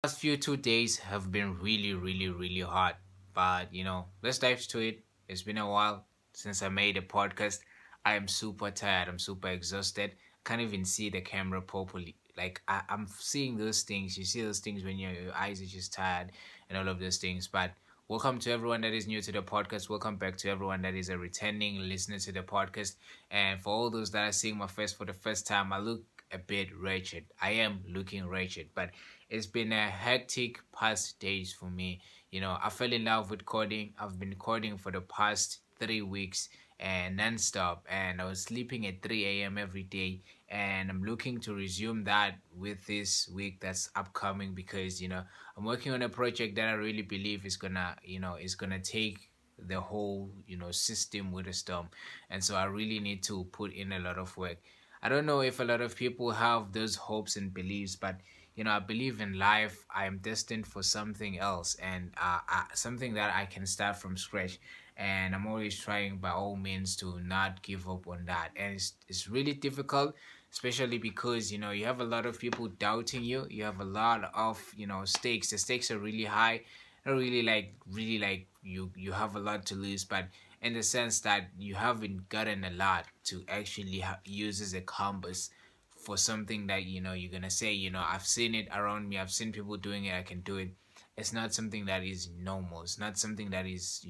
Last few 2 days have been really hard. But let's dive to it. It's been a while since I made a podcast. I am super tired. I'm super exhausted. Can't even see the camera properly. Like I'm seeing those things. You see those things when your eyes are just tired and all of those things. But welcome to everyone that is new to the podcast. Welcome back to everyone that is a returning listener to the podcast. And for all those that are seeing my face for the first time, I look a bit wretched. I am looking wretched, but it's been a hectic past days for me. I fell in love with coding. I've been coding for the past 3 weeks and non-stop, and I was sleeping at 3 a.m. every day. And I'm looking to resume that with this week that's upcoming because I'm working on a project that I really believe is gonna take the whole system with a storm, and so I really need to put in a lot of work. I don't know if a lot of people have those hopes and beliefs, but I believe in life. I am destined for something else, and something that I can start from scratch. And I'm always trying by all means to not give up on that. And it's really difficult, especially because you have a lot of people doubting you. You have a lot of stakes. The stakes are really high. Not really like you have a lot to lose, but in the sense that you haven't gotten a lot to actually use as a compass for something that you're gonna say, I've seen it around me, I've seen people doing it, I can do it. It's not something that is normal. It's not something that is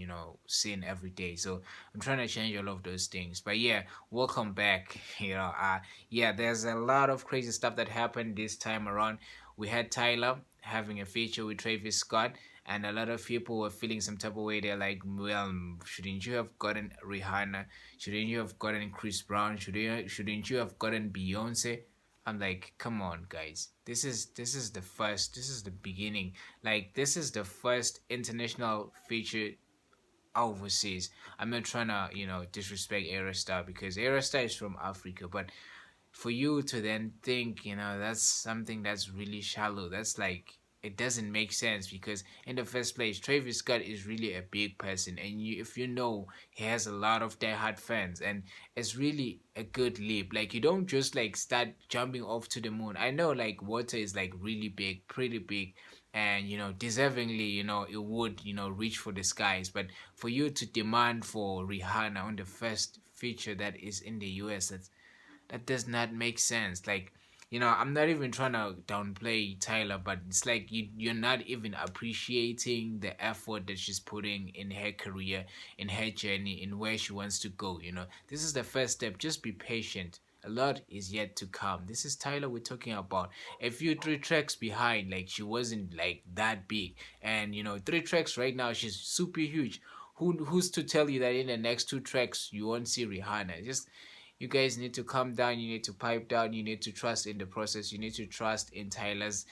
seen every day. So I'm trying to change all of those things. But yeah, welcome back. Yeah, there's a lot of crazy stuff that happened this time around. We had Tyla having a feature with Travis Scott, and a lot of people were feeling some type of way. They're like, well, shouldn't you have gotten Rihanna? Shouldn't you have gotten Chris Brown? Shouldn't you have gotten Beyonce? I'm like, come on, guys. This is the first. This is the beginning. Like, this is the first international feature overseas. I'm not trying to disrespect Aerostar because Aerostar is from Africa, but for you to then think, that's something that's really shallow. That's like, it doesn't make sense because in the first place, Travis Scott is really a big person, and if he has a lot of diehard fans, and it's really a good leap. Like, you don't just like start jumping off to the moon. I know like water is like really big, pretty big, and deservingly, it would reach for the skies, but for you to demand for Rihanna on the first feature that is in the US, that does not make sense. Like, I'm not even trying to downplay Tyler, but it's like you're not even appreciating the effort that she's putting in her career, in her journey, in where she wants to go. This is the first step. Just be patient. A lot is yet to come. This is Tyler we're talking about. A few 3 tracks behind, like, she wasn't like that big, and 3 tracks right now, she's super huge. Who's to tell you that in the next 2 tracks you won't see Rihanna? Just, you guys need to calm down. You need to pipe down. You need to trust in the process. You need to trust in Tyler's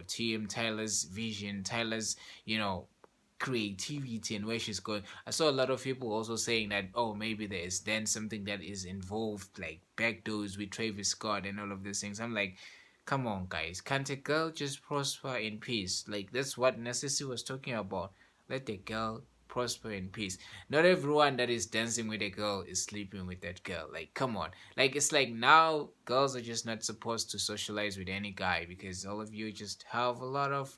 team, Tyler's vision, Tyler's creativity, and where she's going. I saw a lot of people also saying that, oh, maybe there is then something that is involved, like backdoors with Travis Scott and all of these things. I'm like, come on, guys, can't a girl just prosper in peace? Like, that's what Necessity was talking about. Let the girl prosper in peace. Not everyone that is dancing with a girl is sleeping with that girl. Like, come on. Like, it's like now girls are just not supposed to socialize with any guy because all of you just have a lot of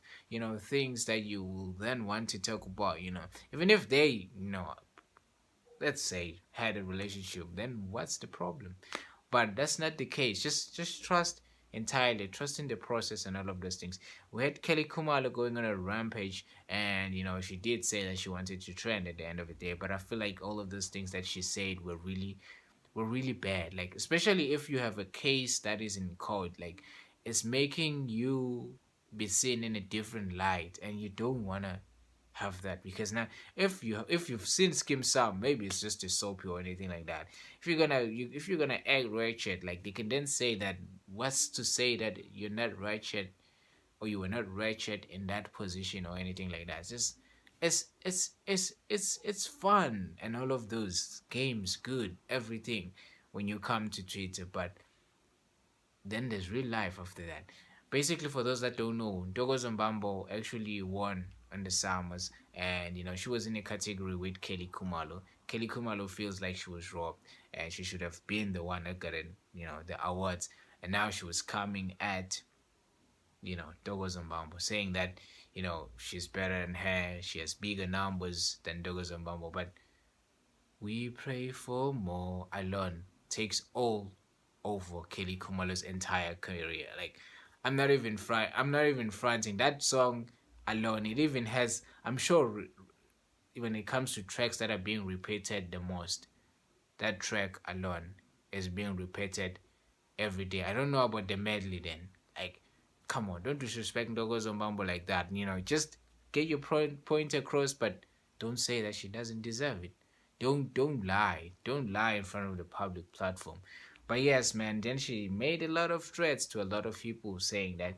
things that you will then want to talk about. Even if they let's say had a relationship, then what's the problem? But that's not the case. Just trust entirely, trust in the process and all of those things. We had Kelly Khumalo going on a rampage, and she did say that she wanted to trend at the end of the day, but I feel like all of those things that she said were really bad. Like, especially if you have a case that is in court, like, it's making you be seen in a different light, and you don't wanna have that because now, if you've seen Skim Sam, maybe it's just a soapy or anything like that. If you're gonna act wretched, like, they can then say that, what's to say that you're not wretched, or you were not wretched in that position or anything like that. It's just, it's fun and all of those games, good, everything, when you come to Twitter, but then there's real life after that. Basically, for those that don't know, Ntokozo Mbambo actually won on the SAMAs, and she was in a category with Kelly Khumalo. Kelly Khumalo feels like she was robbed, and she should have been the one that got the awards, and now she was coming at Ntokozo Mbambo, saying that, she's better than her, she has bigger numbers than Ntokozo Mbambo. But we pray for more alone takes all over Kelly Khumalo's entire career. Like, I'm not even fronting that song alone. It even has, I'm sure, when it comes to tracks that are being repeated the most, that track alone is being repeated every day. I don't know about the medley then. Like, come on, don't disrespect Ntokozo Mbambo like that. Just get your point across, but don't say that she doesn't deserve it. Don't lie. Don't lie in front of the public platform. But yes, man, then she made a lot of threats to a lot of people saying that,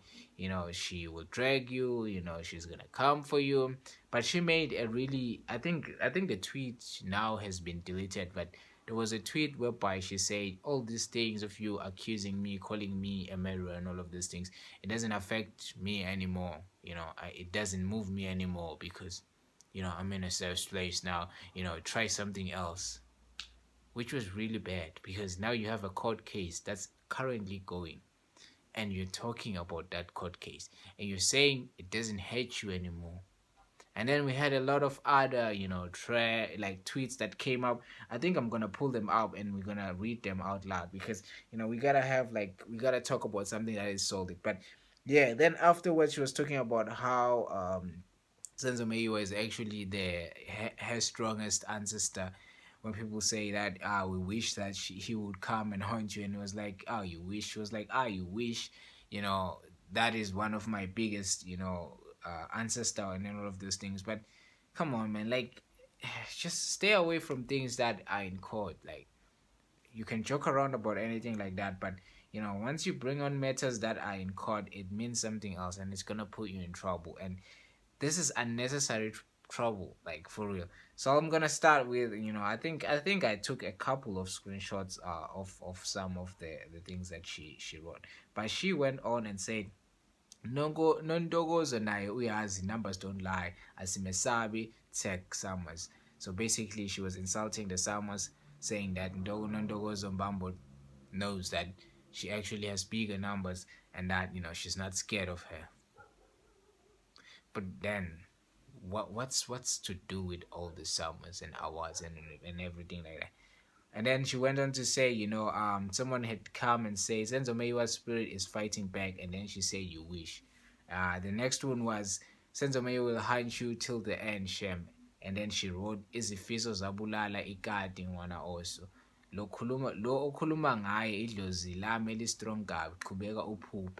she will drag you, she's gonna come for you. But she made a really, I think the tweet now has been deleted, but there was a tweet whereby she said all these things of you accusing me, calling me a murderer, and all of these things. It doesn't affect me anymore. It doesn't move me anymore because, I'm in a safe place now. Try something else, which was really bad because now you have a court case that's currently going, and you're talking about that court case, and you're saying it doesn't hurt you anymore. And then we had a lot of other, like tweets that came up. I think I'm gonna pull them up and we're gonna read them out loud because we gotta talk about something that is solid. But yeah, then afterwards she was talking about how Senzo Meyo is actually her strongest ancestor. When people say that, we wish that he would come and haunt you, and it was like, oh, you wish. She was like, you wish, you know, that is one of my biggest, ancestor and all of those things. But come on, man, like, just stay away from things that are in court. Like, you can joke around about anything like that, but once you bring on matters that are in court, it means something else, and it's gonna put you in trouble. And this is unnecessary trouble, like, for real. So I'm gonna start with, I think I took a couple of screenshots of some of the things that she wrote, but she went on and said, Nontokozo naye uyazi, numbers don't lie, asimesabi tech summers. So basically she was insulting the summers, saying that Nontokozo Mbambo knows that she actually has bigger numbers, and that she's not scared of her. But then, what's to do with all the summers and hours and everything like that? And then she went on to say, someone had come and say, Senzo Meyiwa's spirit is fighting back, and then she said, you wish. The next one was, Senzo Meyiwa will hunt you till the end, Shem. And then she wrote, izifiso zabulala ikati ngwana also. Lo okhuluma ngaye idlozi lami elistrong kabi, qhubeka uphuphe.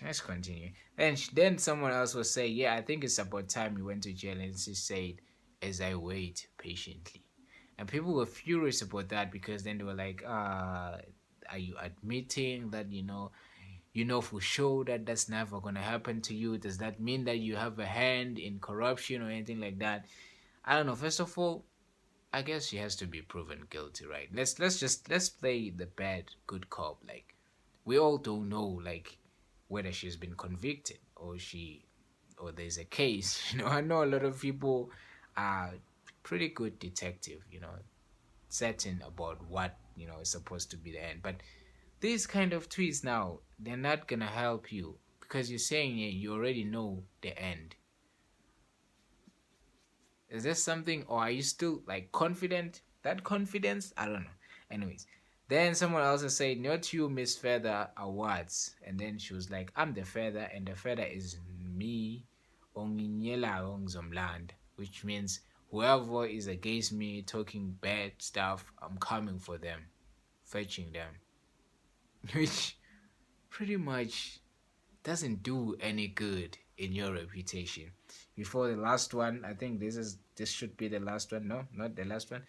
Let's continue. Then someone else was saying, yeah, I think it's about time you went to jail. And she said, as I wait patiently. And people were furious about that because then they were like, are you admitting that, for sure that that's never going to happen to you? Does that mean that you have a hand in corruption or anything like that? I don't know. First of all, I guess she has to be proven guilty, right? Let's play the bad good cop. Like, we all don't know, like, whether she's been convicted or there's a case. I know a lot of people are pretty good detective, certain about what is supposed to be the end. But these kind of tweets now, they're not gonna help you because you're saying you already know the end. Is there something, or are you still like confident? That confidence? I don't know. Anyways, then someone else said, not you, Miss Feather Awards. And then she was like, I'm the feather, and the feather is me, Onginyela Ongzomland, which means whoever is against me talking bad stuff, I'm coming for them, fetching them. Which pretty much doesn't do any good in your reputation. Before the last one, I think this should be the last one. No, not the last one.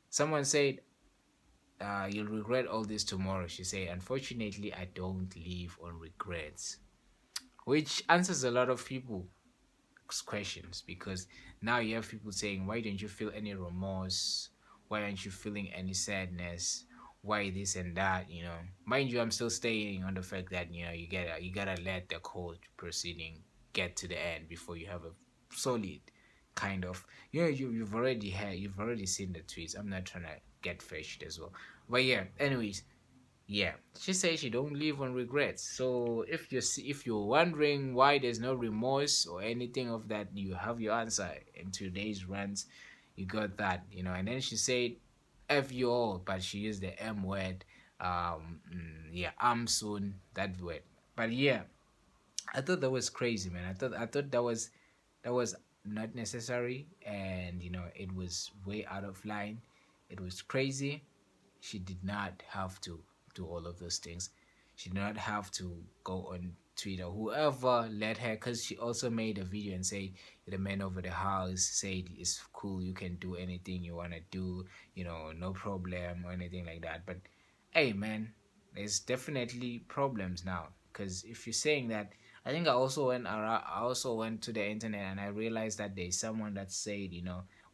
Someone said, you'll regret all this tomorrow. She said, unfortunately, I don't live on regrets. Which answers a lot of people's questions, because now you have people saying, why don't you feel any remorse? Why aren't you feeling any sadness? Why this and that? Mind you, I'm still staying on the fact that you gotta let the court proceeding get to the end before you have a solid kind of, you've already seen the tweets. I'm not trying to get fetched as well, but yeah. Anyways, Yeah, she says she don't live on regrets. So if you're wondering why there's no remorse or anything of that, you have your answer in today's rants. You got that, And then she said, "F you all," but she used the M word. Yeah, I'm soon that word. But yeah, I thought that was crazy, man. I thought that was not necessary, and it was way out of line. It was crazy. She did not have to do all of those things. She did not have to go on Twitter. Whoever let her, because she also made a video and said the man over the house said it's cool, you can do anything you wanna do, no problem or anything like that. But hey, man, there's definitely problems now. Because if you're saying that, I think I also went to the internet and I realized that there's someone that said,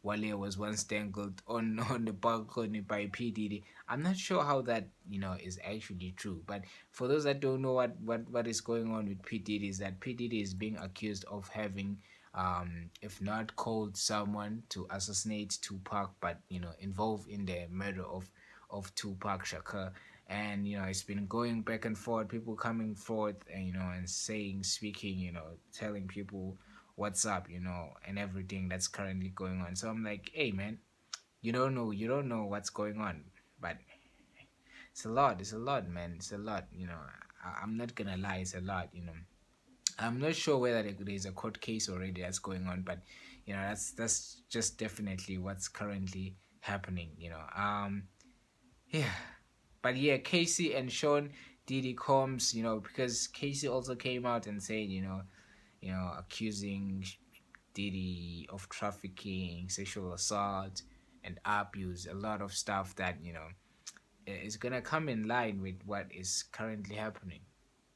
Wale was once dangled on on the balcony by P Diddy. I'm not sure how that is actually true, but for those that don't know what is going on with P Diddy, is that P Diddy is being accused of having, if not called someone to assassinate Tupac, but involved in the murder of Tupac Shakur. And it's been going back and forth, people coming forth and and saying, speaking, telling people what's up, and everything that's currently going on. So I'm like, hey man, you don't know what's going on, but it's a lot, man, it's a lot. I'm not gonna lie, it's a lot. I'm not sure whether there's a court case already that's going on, but that's just definitely what's currently happening. Yeah, but yeah, Casey and Sean Diddy Combs, because Casey also came out and said, accusing Diddy of trafficking, sexual assault, and abuse, a lot of stuff that is gonna come in line with what is currently happening.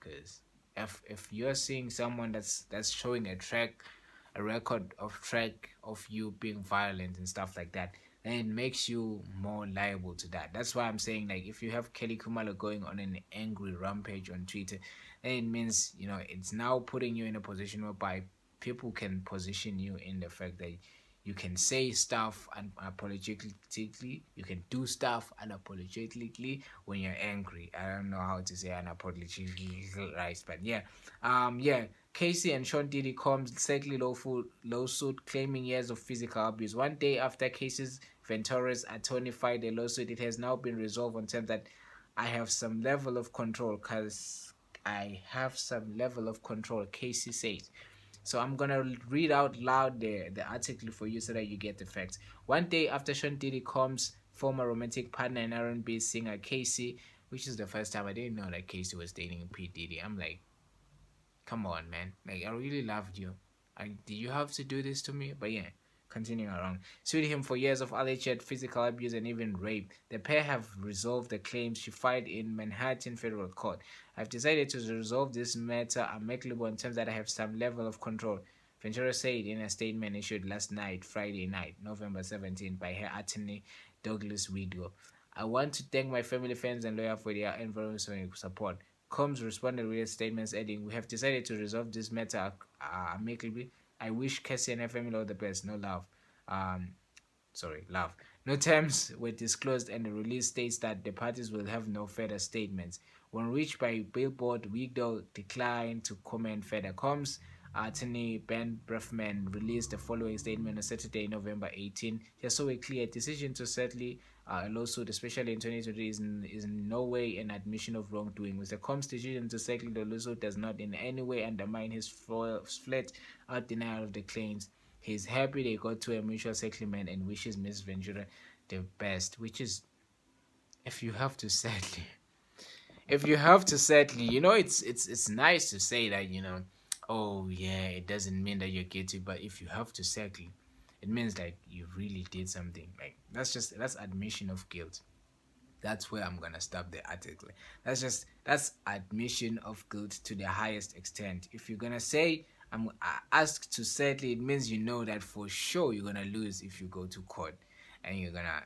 Because if you're seeing someone that's showing a record of track of you being violent and stuff like that, then it makes you more liable to that. That's why I'm saying, like, if you have Kelly Khumalo going on an angry rampage on Twitter, then it means it's now putting you in a position whereby people can position you in the fact that you can say stuff unapologetically, you can do stuff unapologetically when you're angry. I don't know how to say unapologetically, right? But yeah, yeah. Casey and Sean Diddy Combs secondly lawsuit claiming years of physical abuse. One day after Casey's Ventura's attorney filed a lawsuit, it has now been resolved on terms that I have some level of control, because I have some level of control, Casey says. So I'm gonna read out loud the article for you so that you get the facts. One day after Sean Diddy Combs' former romantic partner and R&B singer Casey, which is the first time I didn't know that Casey was dating P Diddy. I'm like, come on, man. Like, I really loved you. Did you have to do this to me? But yeah, continuing around. Sued him for years of alleged physical abuse and even rape. The pair have resolved the claims she filed in Manhattan Federal Court. I've decided to resolve this matter amicably on terms that I have some level of control. Ventura said in a statement issued last night, Friday night, November 17th, by her attorney, Douglas Widow. I want to thank my family, friends, and lawyer for their unwavering support. Combs responded with statements adding, "We have decided to resolve this matter amicably. I wish Cassie and her family all the best. No love." Um, love. No terms were disclosed, and the release states that the parties will have no further statements. When reached by Billboard, Wigdal declined to comment further. Combs attorney Ben Brefman released the following statement on Saturday, November 18. He saw a clear decision to settle a lawsuit, especially in 2020, is in no way an admission of wrongdoing. Mr. Combs' decision to settle the lawsuit does not in any way undermine his flat out denial of the claims. He's happy they got to a mutual settlement and wishes Miss Ventura the best. Which is, if you have to settle, if you have to settle, it's nice to say that oh yeah, it doesn't mean that you're guilty, but if you have to settle, it means like you really did something. Like that's admission of guilt. That's where I'm gonna stop the article. That's admission of guilt to the highest extent. If you're gonna say I'm asked to settle, it means you know that for sure you're gonna lose if you go to court, and you're gonna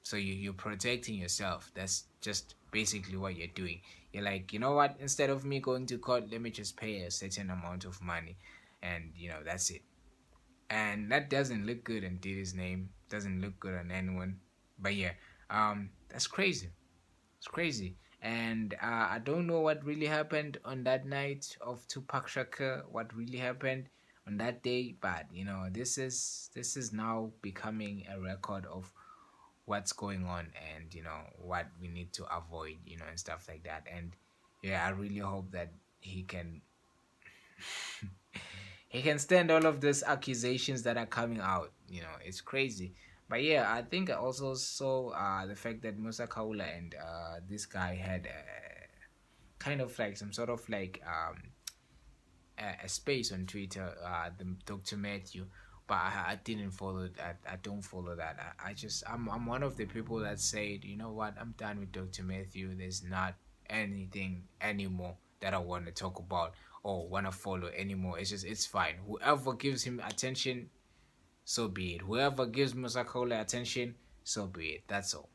so you're protecting yourself. That's just basically what you're doing. You're like, you know what? Instead of me going to court, let me just pay a certain amount of money, and that's it. And that doesn't look good on Diddy's name. Doesn't look good on anyone. But yeah, that's crazy. It's crazy. And I don't know what really happened on that night of Tupac Shakur, what really happened on that day, but this is now becoming a record of what's going on, and what we need to avoid, and stuff like that. And yeah, I really hope that he can he can stand all of these accusations that are coming out. It's crazy. But yeah, I think I also saw the fact that Musa Kaula and this guy had kind of like some sort of like a space on Twitter, the Dr. Matthew, but I didn't follow that. I don't follow that. I'm one of the people that said, you know what, I'm done with Dr. Matthew. There's not anything anymore that I want to talk about or want to follow anymore. It's fine. Whoever gives him attention, so be it. Whoever gives Musakola attention, so be it. That's all.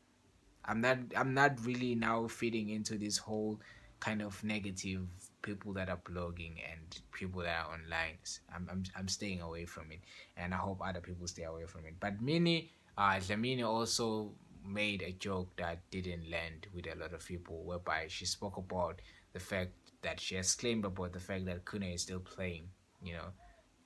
I'm not really now feeding into this whole kind of negative people that are blogging and people that are online. I'm staying away from it, and I hope other people stay away from it. But Dlamini also made a joke that didn't land with a lot of people, whereby she spoke about the fact that she has claimed about the fact that Kune is still playing, you know,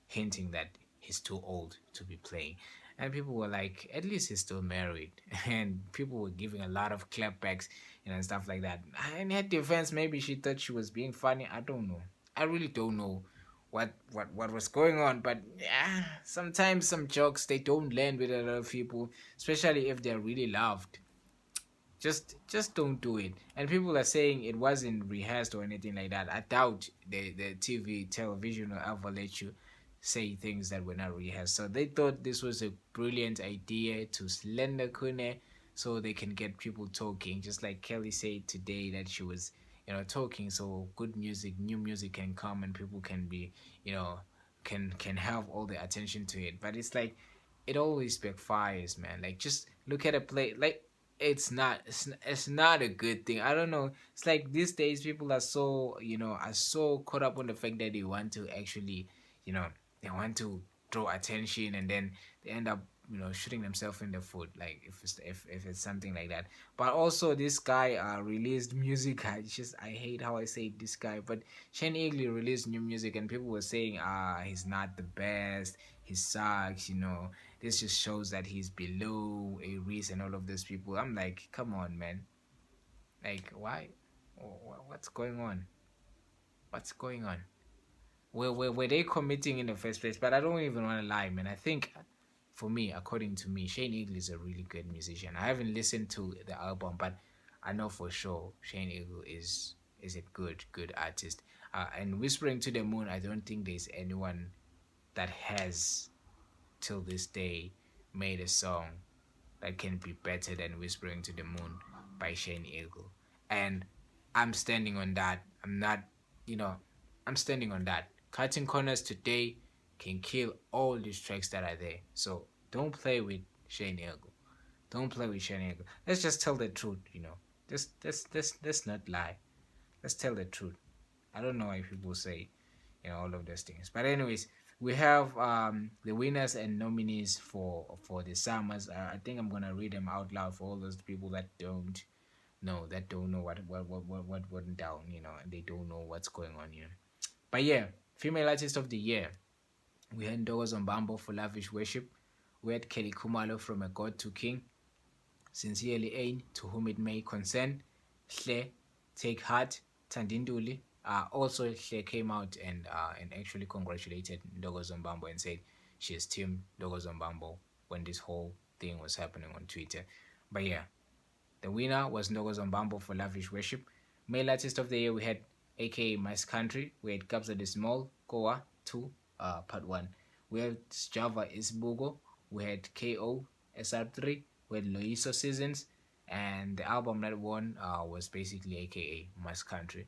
hinting that he's too old to be playing. And people were like, at least he's still married. And people were giving a lot of clapbacks, and stuff like that. In her defense, maybe she thought she was being funny. I don't know. I really don't know what was going on. But yeah, sometimes some jokes they don't land with a lot of people, especially if they're really loved. Just don't do it. And people are saying it wasn't rehearsed or anything like that. I doubt the television will ever let you say things that were not rehearsed. So they thought this was a brilliant idea to slender Kune so they can get people talking. Just like Kelly said today that she was, talking, so good music, new music can come and people can be, you know, can have all the attention to it. But it's like it always backfires, man. Like just look at a play like it's not a good thing. I don't know. It's like these days people are so caught up on the fact that they want to actually, they want to draw attention, and then they end up shooting themselves in the foot, like if it's something like that. But also this guy released music. I hate how I say this guy, but Shane Eagley released new music, and people were saying he's not the best, he sucks, this just shows that he's below a Reese and all of those people. I'm like, come on, man. Like, why? What's going on? What's going on? Were they committing in the first place? But I don't even want to lie, man. I think, for me, according to me, Shane Eagle is a really good musician. I haven't listened to the album, but I know for sure Shane Eagle is a good artist. And Whispering to the Moon, I don't think there's anyone that has till this day made a song that can be better than Whispering to the Moon by Shane Eagle. And I'm standing on that. You know, I'm standing on that. Cutting Corners today can kill all these tracks that are there. So don't play with Shane Eagle. Don't play with Shane Eagle. Let's just tell the truth. Let's not lie. Let's tell the truth. I don't know why people say, all of those things. But anyways, we have the winners and nominees for the SAMAs. I think I'm gonna read them out loud for all those people that don't know what went down, and they don't know what's going on here. But yeah, female artist of the year. We had Ntokozo Mbambo for Lavish Worship. We had Kelly Khumalo from A God to King. Sincerely Ain, To Whom It May Concern. Hle, Take Heart, Tandinduli. Also, Hle came out and actually congratulated Ntokozo Mbambo and said she is Team Ntokozo Mbambo when this whole thing was happening on Twitter. But yeah, the winner was Ntokozo Mbambo for Lavish Worship. Male Artist of the Year, we had aka Mice Country. We had Kabza the Small, Koa 2, Part 1. We had Java Isbugo. We had KO, SR3. We had Loiso Seasons. And the album that won was basically aka Mice Country.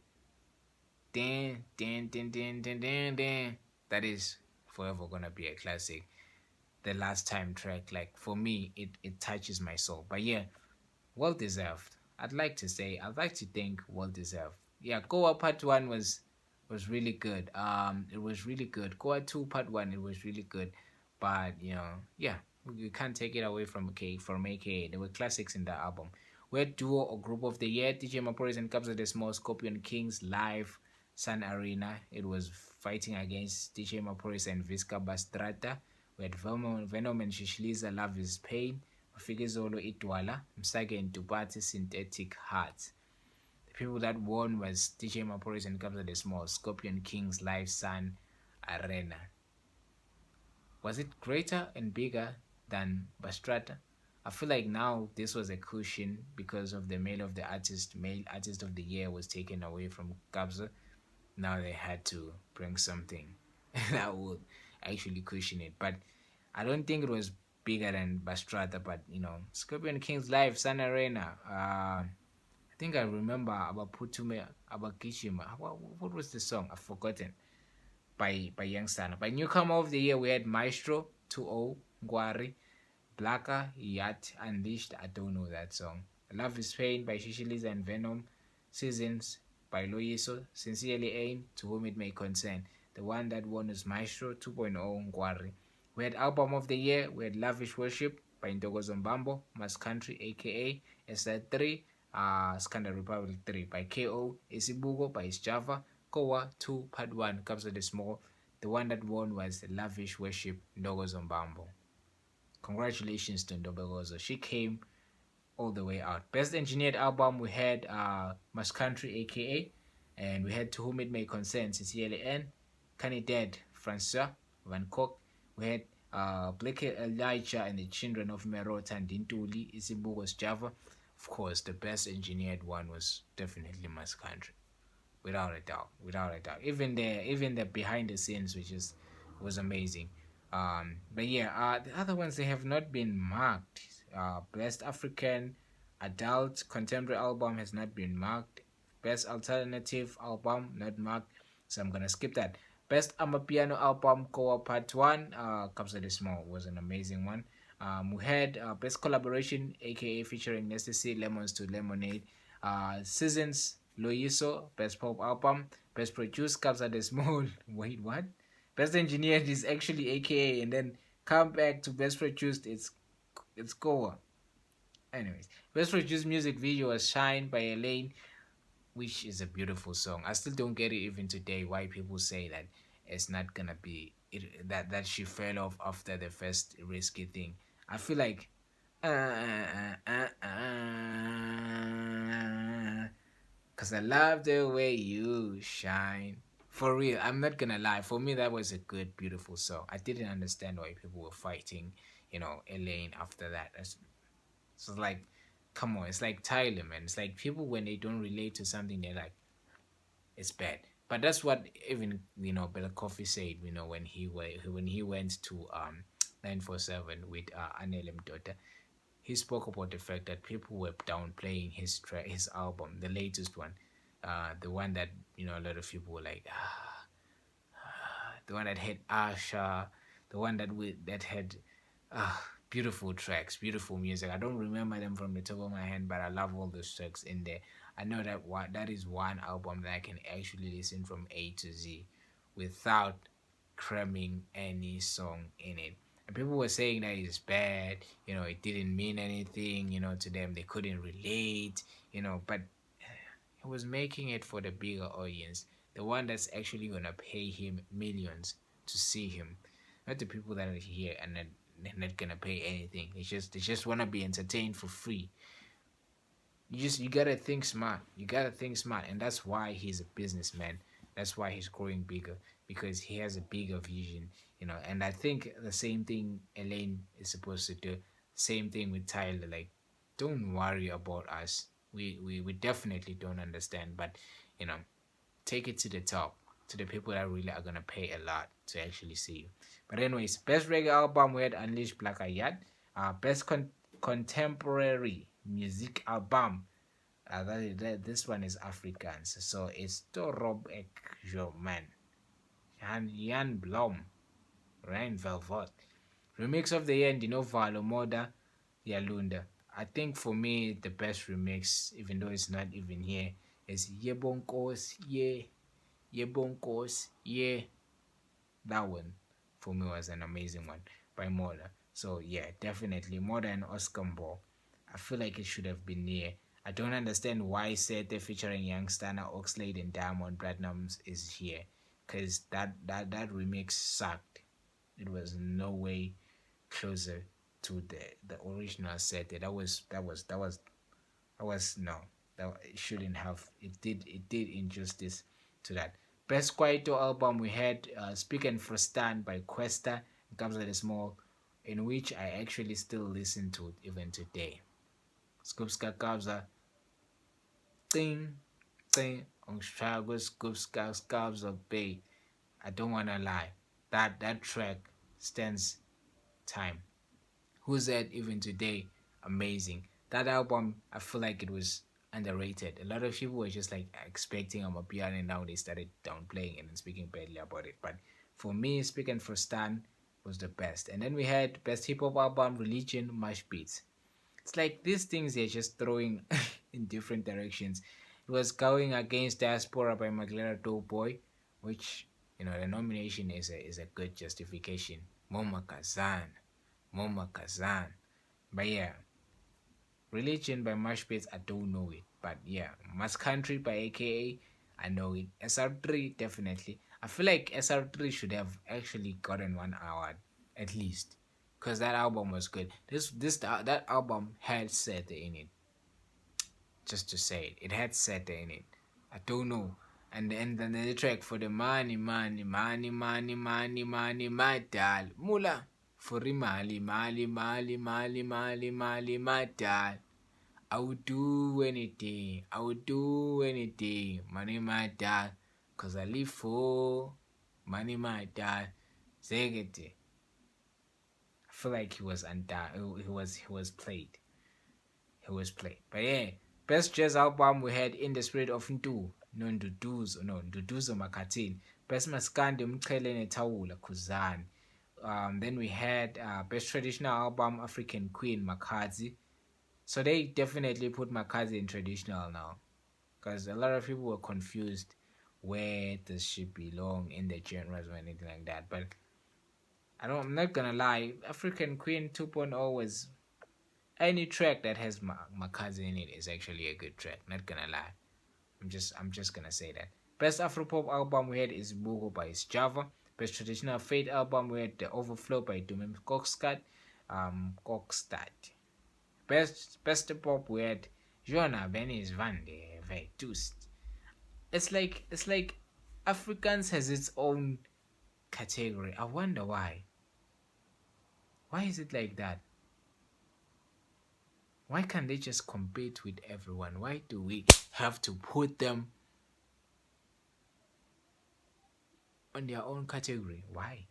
Dan, dan, dan, dan, dan, dan, dan. That is forever gonna be a classic. The last time track, like for me, it touches my soul. But yeah, well deserved. I'd like to think well deserved. Yeah, Goa Part One was really good. It was really good. Goa Two Part One, it was really good. But yeah, you can't take it away from AKA. There were classics in the album. We had duo or group of the year, DJ Maporis and Kabza the Small Scorpion Kings live Sun Arena. It was fighting against DJ Maporis and Visca Bastrata. We had Venom and Shishliza Love is Pain, Fikizolo Itwala, Msage and Tupati Synthetic Hearts. The people that won was DJ Maporis and Kabza the Small Scorpion Kings live Sun Arena. Was it greater and bigger than Bastrata? I feel like now this was a cushion because of the male artist of the year was taken away from Kabza. Now they had to bring something that would actually cushion it. But I don't think it was bigger than Bastrata, but Scorpion Kings live Sun Arena. I think I remember about Putume, about Kishima. What was the song? I've forgotten. By Youngster. By newcomer of the year, we had Maestro 2-0, Ngwari, Blacka, Yacht, Unleashed. I don't know that song. Love is Pain by Shishiliza and Venom. Seasons by Loyiso. Sincerely Aim, To Whom It May Concern. The one that won is Maestro 2.0, Ngwari. We had album of the year. We had Lavish Worship by Ntokozo Mbambo, Mass Country, aka SR3, Scandal Republic 3 by KO, Isibugo by Java, Koa 2 Part 1 Comes with the Small. The one that won was Lavish Worship, Ntokozo Mbambo. Congratulations to Ntokozo. She came all the way out. Best engineered album, we had Mass Country, aka, and we had To Whom It May Concern, CCLN, Kanye Dead, Francois Van Cook. We had Blake Elijah and the Children of Merota and Dintuli, Isibugo's Java. Of course, the best engineered one was definitely Mass Country, without a doubt, without a doubt. Even the behind the scenes, which was amazing. But yeah, the other ones they have not been marked. Best African Adult Contemporary Album has not been marked. Best Alternative Album not marked, so I'm gonna skip that. Best Amapiano Album Co-op Part 1, Comes the Small was an amazing one. We had Best Collaboration, aka featuring Necessary Lemons to Lemonade. Seasons Loyiso, Best Pop Album. Best Produced, Kabza the Small. Wait, what? Best Engineered is actually AKA, and then come back to Best Produced, it's Goa. Anyways, Best Produced Music Video was Shine by Elaine, which is a beautiful song. I still don't get it even today why people say that it's not gonna be it, that she fell off after the first risky thing. I feel like cause I love the way you shine. For real, I'm not gonna lie. For me, that was a good, beautiful song. I didn't understand why people were fighting, Elaine after that. So it's like, come on, it's like Tyler, man. It's like people when they don't relate to something, they're like, it's bad. But that's what even Bella Coffee said. When he went to 947 with Anelem Dota, he spoke about the fact that people were downplaying his album, the latest one, the one that a lot of people were like, the one that had Asha, the one that had beautiful tracks, beautiful music. I don't remember them from the top of my head, but I love all those tracks in there. I know that is one album that I can actually listen from A to Z without cramming any song in it. And people were saying that it's bad, it didn't mean anything, to them. They couldn't relate, but he was making it for the bigger audience, the one that's actually gonna pay him millions to see him, not the people that are here and they're not gonna pay anything. They just wanna be entertained for free. You gotta think smart. You gotta think smart, and that's why he's a businessman. That's why he's growing bigger because he has a bigger vision, And I think the same thing Elaine is supposed to do. Same thing with Tyler. Like, don't worry about us. We definitely don't understand, but take it to the top, to the people that really are gonna pay a lot to actually see you. But anyways, best reggae album we had Unleashed Black Ayat. Best contemporary music album. This one is Afrikaans, so it's Torob Ekjoman, Jan Blom, Ryan Velvet. Remix of the year, Ndinovalo Moda Yalunda. I think for me the best remix, even though it's not even here, is Yebonkos Yebonkos Yeah. That one for me was an amazing one by Moda. So yeah, definitely Moda and Oscar Ball. I feel like it should have been near. I don't understand why Sete featuring Youngstana, Oxlade, and Diamond Platinums is here, cause that remix sucked. It was no way closer to the original Sete. That was no. That it shouldn't have. It did injustice to that. Best Kwaito album we had Speak and Frustan by Questa. It comes at a small, in which I actually still listen to it even today. Skupska Kabza Ting Ting on Chicago Skupska Kabza Bay. I don't wanna lie. That track stands time. Who's that even today? Amazing. That album, I feel like it was underrated. A lot of people were just like expecting I'm a piano and now they started downplaying it and speaking badly about it. But for me, speaking for Stan was the best. And then we had best hip hop album, Religion, Mash Beats. It's like these things they're just throwing in different directions. It was going against Diaspora by Maglera Doughboy, which the nomination is a good justification. Moma Kazan. Moma Kazan. But yeah, Religion by Mashpits, I don't know it. But yeah, Mass Country by AKA, I know it. SR3, definitely. I feel like SR3 should have actually gotten 1 award, at least. Because that album was good. That album had Seta in it. Just to say it. It had Seta in it. I don't know. And then the track for the money, money, money, money, money, money, my dal. Mula. For the mali, mali, mali, mali, mali, mali, my dal. I would do anything. I would do anything. Money, my dad. Cause I live for money, my dad. Zegete. I feel like he was undone. He was played. He was played. But yeah, best jazz album we had In the Spirit of Ntu. No Nduduzo. No Nduduzo Makatin. Best Maskandi Mkele Netawula Kuzan. Then we had best traditional album African Queen Makazi. So they definitely put Makazi in traditional now, because a lot of people were confused where does she belong in the genres or anything like that. But I'm not gonna lie, African Queen 2.0 was any track that has Makazi in it is actually a good track. Not gonna lie, I'm just gonna say that. Best Afropop album we had is Bugo by Java. Best traditional Fate album we had The Overflow by Dumem Kokstad. Best pop we had Joanna Benis van de Veitust. It's like Africans has its own category. I wonder why. Why is it like that? Why can't they just compete with everyone? Why do we have to put them on their own category? Why?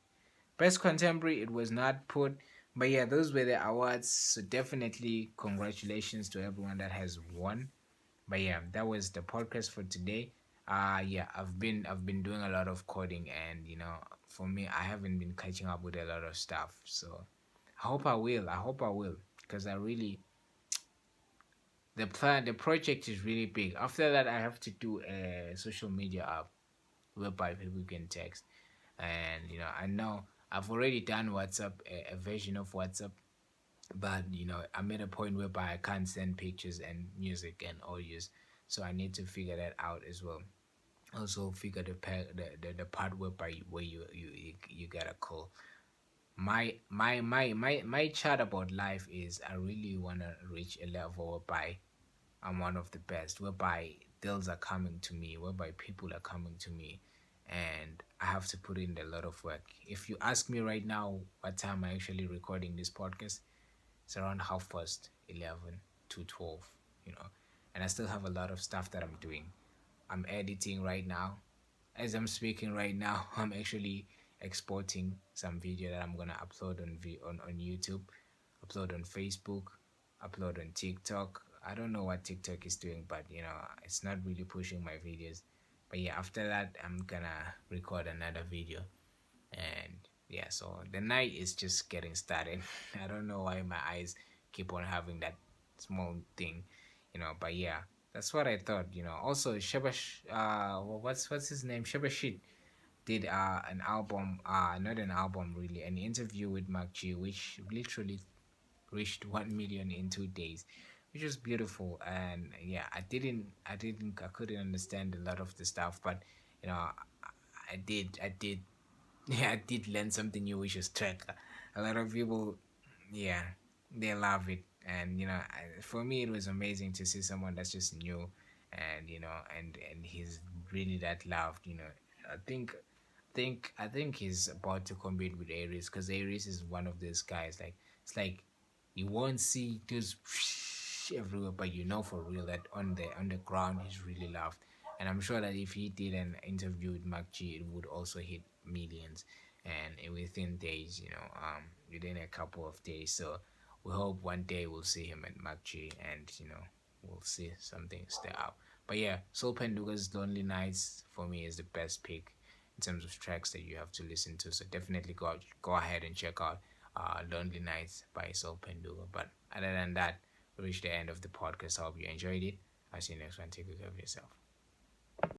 Best contemporary, it was not put. But yeah, those were the awards. So definitely congratulations to everyone that has won. But yeah, that was the podcast for today. Yeah, I've been doing a lot of coding, and for me I haven't been catching up with a lot of stuff. So I hope I will because I really the project is really big. After that I have to do a social media app whereby people can text. And I know I've already done WhatsApp, a version of WhatsApp, but I'm at a point whereby I can't send pictures and music and audios, so I need to figure that out as well. Also figure the part where you get a call. My chat about life is I really want to reach a level whereby I'm one of the best, whereby deals are coming to me, whereby people are coming to me, and I have to put in a lot of work. If you ask me right now what time I'm actually recording this podcast, it's around 11:30 to 12, and I still have a lot of stuff that I'm doing. I'm editing right now. As I'm speaking right now, I'm actually exporting some video that I'm gonna upload on YouTube, upload on Facebook, upload on TikTok. I don't know what TikTok is doing, but it's not really pushing my videos. But yeah, after that, I'm gonna record another video, and yeah, so the night is just getting started. I don't know why my eyes keep on having that small thing, but yeah, that's what I thought. Also Shabash, what's his name, Shabashit did an album, not an album really, an interview with macg, which literally reached 1 million in 2 days, which was beautiful. And yeah, I couldn't understand a lot of the stuff, but you know, I did, yeah, I did learn something new, which is track. A lot of people, yeah, they love it, and for me, it was amazing to see someone that's just new, and and he's really that loved. I think he's about to compete with Aries, because Aries is one of those guys. Like, it's like you won't see those everywhere, but for real that on the ground he's really loved. And I'm sure that if he did an interview with macg, it would also hit millions, and within days, within a couple of days. So we hope one day we'll see him at macg, and we'll see something stay up. But yeah, Soul Penduga's Lonely Nights for me is the best pick in terms of tracks that you have to listen to. So definitely go ahead and check out Lonely Nights by Soul Penduga. But other than that, we reached the end of the podcast. I hope you enjoyed it. I'll see you next one. Take care of yourself.